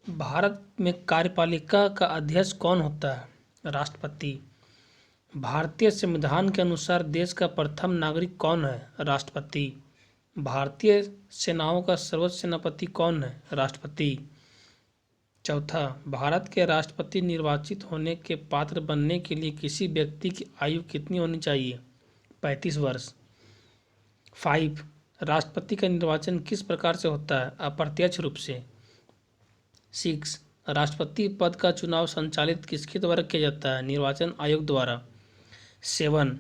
भारत में कार्यपालिका का अध्यक्ष कौन होता है? राष्ट्रपति। भारतीय संविधान के अनुसार देश का प्रथम नागरिक कौन है? राष्ट्रपति। भारतीय सेनाओं का सर्वोच्च सेनापति कौन है? राष्ट्रपति। चौथा, भारत के राष्ट्रपति निर्वाचित होने के पात्र बनने के लिए किसी व्यक्ति की आयु कितनी होनी चाहिए? 35 वर्ष। 5, राष्ट्रपति का निर्वाचन किस प्रकार से होता है? अप्रत्यक्ष रूप से। 6, राष्ट्रपति पद का चुनाव संचालित किसके द्वारा किया जाता है? निर्वाचन आयोग द्वारा। 7,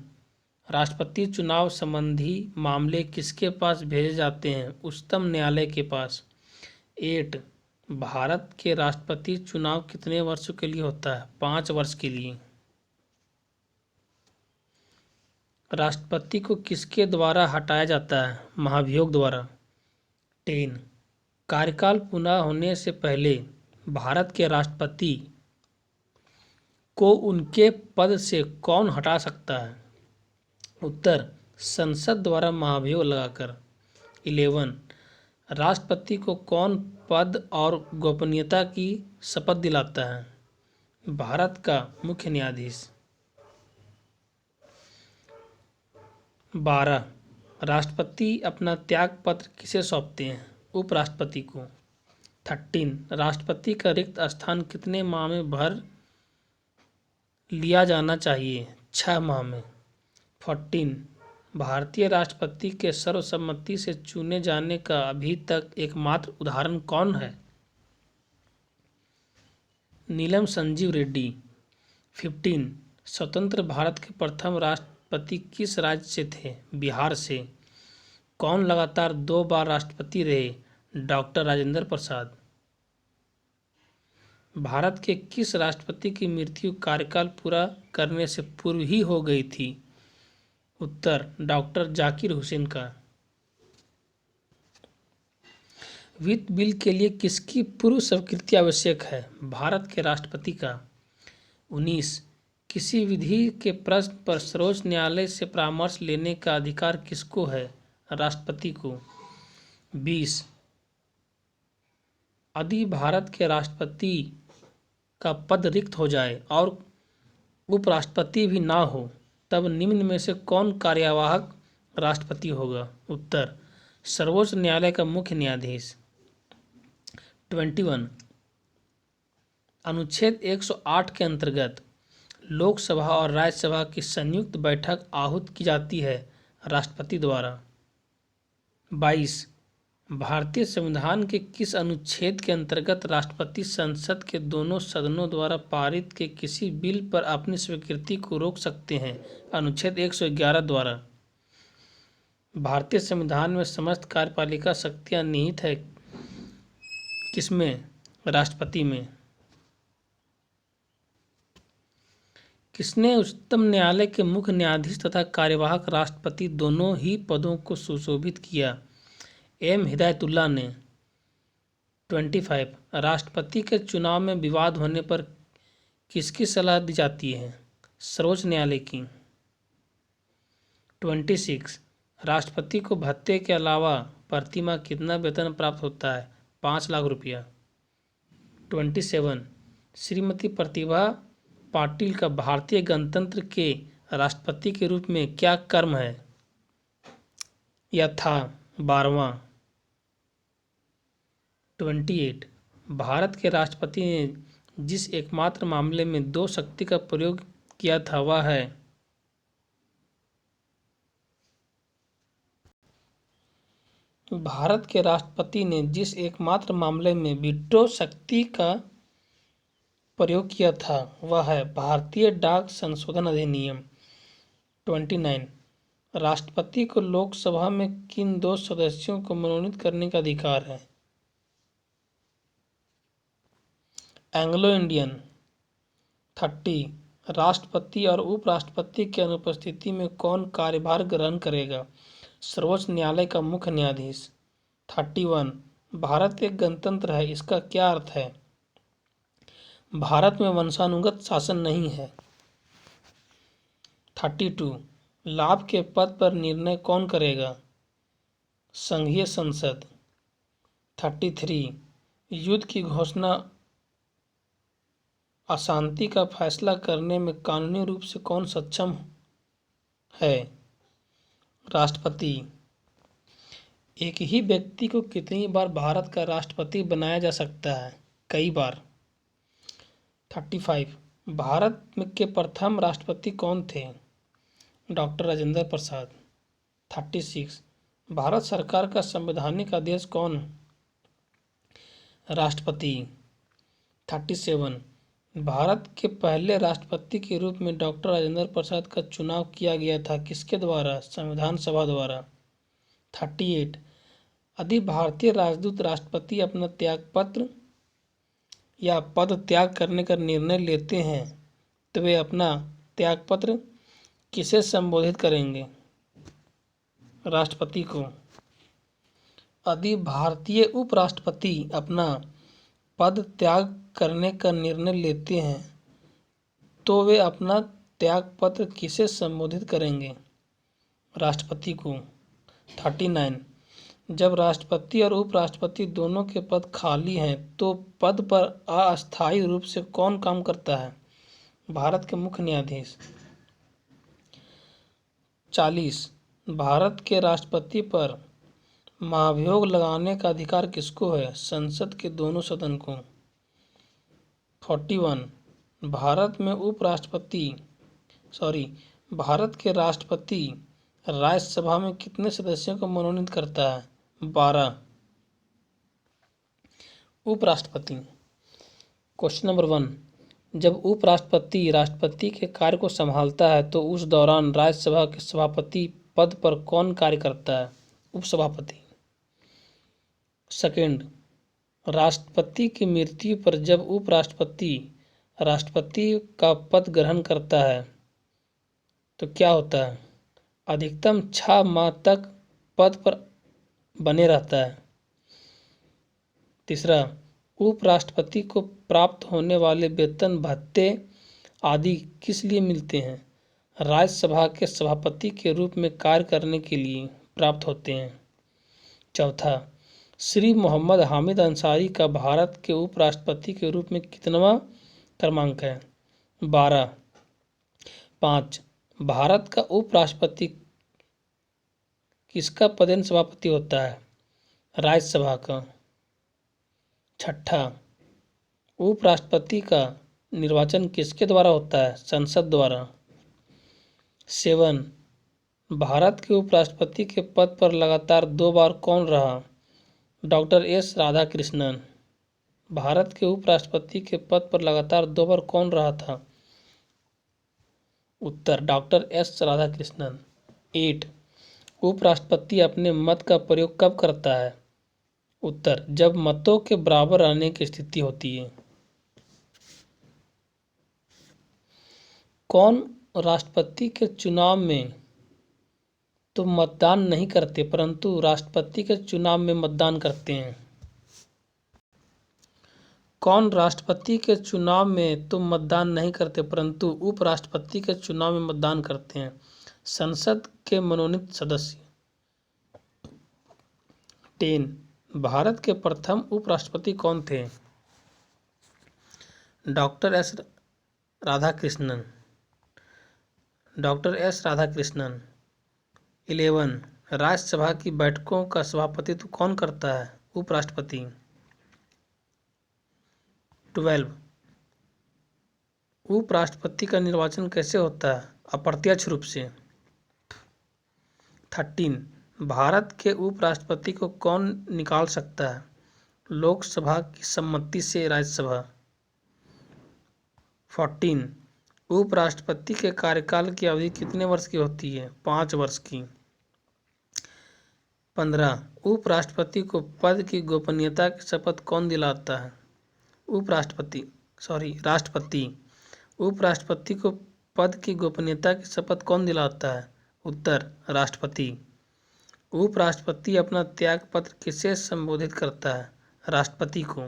राष्ट्रपति चुनाव संबंधी मामले किसके पास भेजे जाते हैं? उच्चतम न्यायालय के पास। 8, भारत के राष्ट्रपति चुनाव कितने वर्षों के लिए होता है? 5 वर्ष के लिए। राष्ट्रपति को किसके द्वारा हटाया जाता है? महाभियोग द्वारा। 10, कार्यकाल पूरा होने से पहले भारत के राष्ट्रपति को उनके पद से कौन हटा सकता है? उत्तर, संसद द्वारा महाभियोग लगाकर। 11, राष्ट्रपति को कौन पद और गोपनीयता की शपथ दिलाता है? भारत का मुख्य न्यायाधीश। 12, राष्ट्रपति अपना त्याग पत्र किसे सौंपते हैं? उपराष्ट्रपति को। 13, राष्ट्रपति का रिक्त स्थान कितने माह में भर लिया जाना चाहिए? 6 माह में। 14, भारतीय राष्ट्रपति के सर्वसम्मति से चुने जाने का अभी तक एकमात्र उदाहरण कौन है? नीलम संजीव रेड्डी। 15, स्वतंत्र भारत के प्रथम राष्ट्रपति किस राज्य से थे? बिहार से। कौन लगातार 2 बार राष्ट्रपति रहे? डॉक्टर राजेंद्र प्रसाद। भारत के किस राष्ट्रपति की मृत्यु कार्यकाल पूरा करने से पूर्व ही हो गई थी? उत्तर, डॉक्टर जाकिर हुसैन का। वित्त बिल के लिए किसकी पूर्व स्वीकृति आवश्यक है? भारत के राष्ट्रपति का। 19, किसी विधि के प्रश्न पर सर्वोच्च न्यायालय से परामर्श लेने का अधिकार किसको है? राष्ट्रपति को। 20, यदि भारत के राष्ट्रपति का पद रिक्त हो जाए और उपराष्ट्रपति भी ना हो तब निम्न में से कौन कार्यवाहक राष्ट्रपति होगा? उत्तर, सर्वोच्च न्यायालय का मुख्य न्यायाधीश। 21, अनुच्छेद 108 के अंतर्गत लोकसभा और राज्यसभा की संयुक्त बैठक आहूत की जाती है राष्ट्रपति द्वारा। 22, भारतीय संविधान के किस अनुच्छेद के अंतर्गत राष्ट्रपति संसद के दोनों सदनों द्वारा पारित के किसी बिल पर अपनी स्वीकृति को रोक सकते हैं? अनुच्छेद 111 द्वारा। भारतीय संविधान में समस्त कार्यपालिका शक्तियां निहित है किसमें? राष्ट्रपति में। किसने उच्चतम न्यायालय के मुख्य न्यायाधीश तथा कार्यवाहक राष्ट्रपति दोनों ही पदों को सुशोभित किया? एम हिदायतुल्लाह ने। 25, राष्ट्रपति के चुनाव में विवाद होने पर किसकी सलाह दी जाती है? सर्वोच्च न्यायालय की। 26, राष्ट्रपति को भत्ते के अलावा प्रतिमाह कितना वेतन प्राप्त होता है? 5 लाख रुपया। 27, श्रीमती प्रतिभा पाटिल का भारतीय गणतंत्र के राष्ट्रपति के रूप में क्या कर्म है या था? 12वां। 28, भारत के राष्ट्रपति ने जिस एकमात्र मामले में 2 शक्ति का प्रयोग किया था वह है? भारत के राष्ट्रपति ने जिस एकमात्र मामले में वीटो शक्ति का प्रयोग किया था वह है भारतीय डाक संशोधन अधिनियम। 29, राष्ट्रपति को लोकसभा में किन 2 सदस्यों को मनोनीत करने का अधिकार है? Anglo Indian. 30, राष्ट्रपति और उपराष्ट्रपति की अनुपस्थिति में कौन कार्यभार ग्रहण करेगा? सर्वोच्च न्यायालय का मुख्य न्यायाधीश। 31, भारत एक गणतंत्र है, इसका क्या अर्थ है? भारत में वंशानुगत शासन नहीं है। 32, लाभ के पद पर निर्णय कौन करेगा? संघीय संसद। 33, युद्ध की घोषणा अशांति का फैसला करने में कानूनी रूप से कौन सक्षम है? राष्ट्रपति। एक ही व्यक्ति को कितनी बार भारत का राष्ट्रपति बनाया जा सकता है? कई बार। 35 भारत के प्रथम राष्ट्रपति कौन थे? डॉक्टर राजेंद्र प्रसाद। 36 भारत सरकार का संवैधानिक अध्यक्ष कौन? राष्ट्रपति। 37 भारत के पहले राष्ट्रपति के रूप में डॉक्टर राजेंद्र प्रसाद का चुनाव किया गया था, किसके द्वारा? संविधान सभा द्वारा। 38 यदि भारतीय राजदूत राष्ट्रपति अपना त्यागपत्र या पद त्याग करने का निर्णय लेते हैं तो वे अपना त्यागपत्र किसे संबोधित करेंगे? राष्ट्रपति को। यदि भारतीय उपराष्ट्रपति अपना पद त्याग करने का निर्णय लेते हैं तो वे अपना त्यागपत्र किसे संबोधित करेंगे? राष्ट्रपति को। 39 जब राष्ट्रपति और उपराष्ट्रपति दोनों के पद खाली हैं तो पद पर अस्थायी रूप से कौन काम करता है? भारत के मुख्य न्यायाधीश। 40 भारत के राष्ट्रपति पर महाभियोग लगाने का अधिकार किसको है? संसद के दोनों सदन को। 41 भारत के राष्ट्रपति राज्यसभा में कितने सदस्यों को मनोनीत करता है? 12। उपराष्ट्रपति। क्वेश्चन नंबर 1 जब उपराष्ट्रपति राष्ट्रपति के कार्य को संभालता है तो उस दौरान राज्यसभा के सभापति पद पर कौन कार्य करता है? उपसभापति। सेकेंड राष्ट्रपति की मृत्यु पर जब उपराष्ट्रपति राष्ट्रपति का पद ग्रहण करता है तो क्या होता है? अधिकतम 6 माह तक पद पर बने रहता है। तीसरा उपराष्ट्रपति को प्राप्त होने वाले वेतन भत्ते आदि किस लिए मिलते हैं? राज्यसभा के सभापति के रूप में कार्य करने के लिए प्राप्त होते हैं। चौथा श्री मोहम्मद हामिद अंसारी का भारत के उपराष्ट्रपति के रूप में कितनावां क्रमांक है? 12। 5 भारत का उपराष्ट्रपति किसका पदेन सभापति होता है? राज्यसभा का। छठा उपराष्ट्रपति का निर्वाचन किसके द्वारा होता है? संसद द्वारा। 7 भारत के उपराष्ट्रपति के पद पर लगातार 2 बार कौन रहा? Doctor S Radhakrishnan. भारत के उपराष्ट्रपति के पद पर लगातार 2 बार कौन रहा था? उत्तर डॉक्टर एस राधाकृष्णन। 8 उपराष्ट्रपति अपने मत का प्रयोग कब करता है? उत्तर जब मतों के बराबर रहने की स्थिति होती है। कौन राष्ट्रपति के चुनाव में तो मतदान नहीं करते परंतु राष्ट्रपति के चुनाव में मतदान करते हैं? कौन राष्ट्रपति के चुनाव में तो मतदान नहीं करते परंतु उपराष्ट्रपति के चुनाव में मतदान करते हैं? संसद के मनोनीत सदस्य। 10 भारत के प्रथम उपराष्ट्रपति कौन थे? Doctor S Radhakrishnan. Doctor S Radhakrishnan. 11 Rajya Sabha की बैठकों का सभापतित्व कौन करता है? उपराष्ट्रपति। 12 उपराष्ट्रपति का निर्वाचन कैसे होता है? अप्रत्यक्ष रूप से। 13 भारत के उपराष्ट्रपति को कौन निकाल सकता है? लोकसभा की सम्मति से राज्यसभा। 14 उपराष्ट्रपति के कार्यकाल की अवधि कितने वर्ष की होती है? 5 वर्ष की। 15 उपराष्ट्रपति को पद की गोपनीयता की शपथ कौन दिलाता है? राष्ट्रपति। उपराष्ट्रपति को पद की गोपनीयता की शपथ कौन दिलाता है? उत्तर राष्ट्रपति। उपराष्ट्रपति अपना त्यागपत्र किसे संबोधित करता है? राष्ट्रपति को।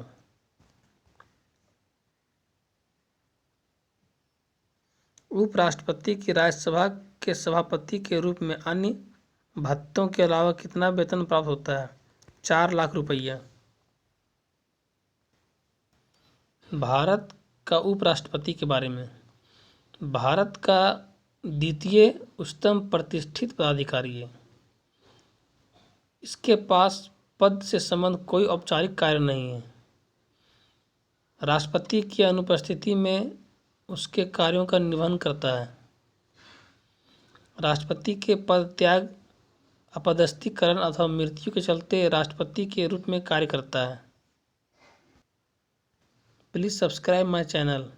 उपराष्ट्रपति की राज्यसभा के सभापति के रूप में अन्य भत्तों के अलावा कितना वेतन प्राप्त होता है? 4 लाख रुपया। भारत का उपराष्ट्रपति के बारे में। भारत का द्वितीय उच्चतम प्रतिष्ठित पदाधिकारी है। इसके पास पद से संबंध कोई औपचारिक कार्य नहीं है। राष्ट्रपति की अनुपस्थिति में उसके कार्यों का निर्वहन करता है। राष्ट्रपति के पद त्याग, अपदस्थीकरण अथवा मृत्यु के चलते राष्ट्रपति के रूप में कार्य करता है। Please subscribe my channel.